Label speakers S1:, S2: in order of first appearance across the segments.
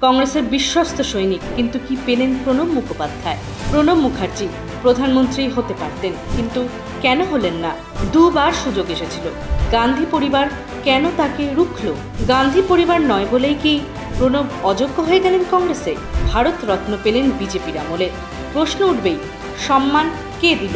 S1: কংগ্রেসের বিশ্বস্ত সৈনিক, কিন্তু কি পেলেন প্রণব মুখোপাধ্যায়? প্রণব মুখার্জি প্রধানমন্ত্রী হতে পারতেন, কিন্তু কেন হলেন না? দুবার সুযোগ এসেছিল। গান্ধী পরিবার কেন তাকে রুখল? গান্ধী পরিবার নয় বলেই কি প্রণব অযোগ্য হয়ে গেলেন কংগ্রেসে? ভারত রত্ন পেলেন বিজেপির আমলে। প্রশ্ন উঠবেই, সম্মান কে দিল?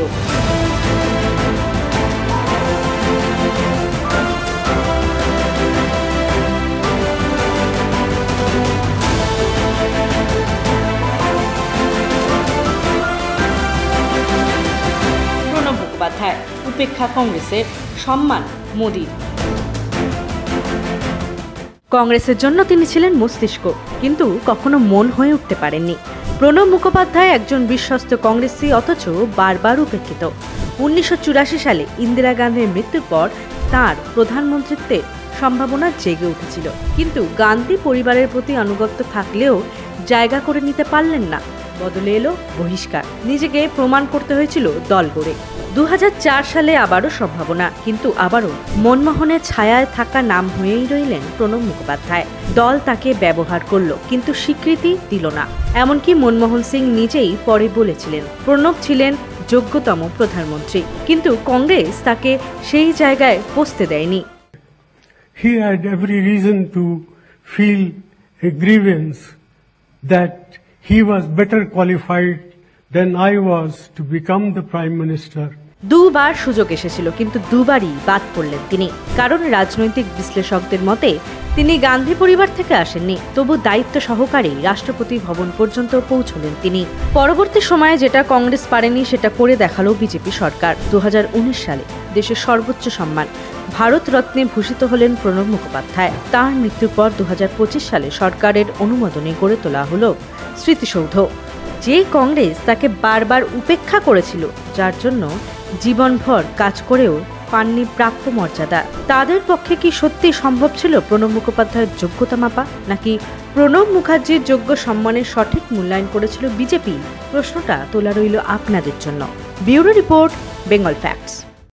S1: উপেক্ষা কংগ্রেসের, সম্মান মোদির। কংগ্রেসের জন্য তিনি ছিলেন মস্তিষ্ক, কিন্তু কখনো মন হয়ে উঠতে পারেননি। প্রণব মুখোপাধ্যায় একজন বিশ্বস্ত কংগ্রেসী, অথচ বারবার উপেক্ষিত। 1984 সালে ইন্দিরা গান্ধীর মৃত্যুর পর তাঁর প্রধানমন্ত্রীত্বের সম্ভাবনা জেগে উঠেছিল, কিন্তু গান্ধী পরিবারের প্রতি আনুগত্য থাকলেও জায়গা করে নিতে পারলেন না। বদলে এলো বহিষ্কার। নিজেকে প্রমাণ করতে হয়েছিল দল গড়ে। 2004 সালে আবারও সম্ভাবনা, কিন্তু আবারও মনমোহনের ছায়ায় থাকা নাম হয়েই রইলেন প্রণব মুখোপাধ্যায়। দল তাকে ব্যবহার করলো, কিন্তু স্বীকৃতি দিল না। এমনকি মনমোহন সিং নিজেই পরে বলেছিলেন প্রণব ছিলেন যোগ্যতম প্রধানমন্ত্রী, কিন্তু কংগ্রেস তাকে সেই জায়গায় পৌঁছতে দেয়নি।
S2: He had every reason to feel a grievance that he was better qualified than I was to become the Prime Minister.
S1: দুবার সুযোগ এসেছিল, কিন্তু দুবারই বাদ পড়লেন তিনি। কারণ রাজনৈতিক বিশ্লেষকদের মতে তিনি গান্ধী পরিবার থেকে আসেননি, তবু দায়িত্ব সহকারে রাষ্ট্রপতি ভবন পর্যন্ত পৌঁছলেন তিনি। পরবর্তী সময়ে যেটা কংগ্রেস পারেনি সেটা করে দেখালো বিজেপি সরকার। 2019 সালে দেশের সর্বোচ্চ সম্মান ভারত রত্নে ভূষিত হলেন প্রণব মুখোপাধ্যায়। তার মৃত্যুর পর 2025 সালে সরকারের অনুমোদনে গড়ে তোলা হলো স্মৃতিসৌধ। যে কংগ্রেস তাকে বারবার উপেক্ষা করেছিল, যার জন্য জীবনভর কাজ করেও পাননি প্রাপ্য মর্যাদা, তাদের পক্ষে কি সত্যি সম্ভব ছিল প্রণব মুখোপাধ্যায়ের যোগ্যতা মাপা? নাকি প্রণব মুখার্জির যোগ্য সম্মানের সঠিক মূল্যায়ন করেছিল বিজেপি? প্রশ্নটা তোলা রইল আপনাদের জন্য। Bureau report, Bengal facts.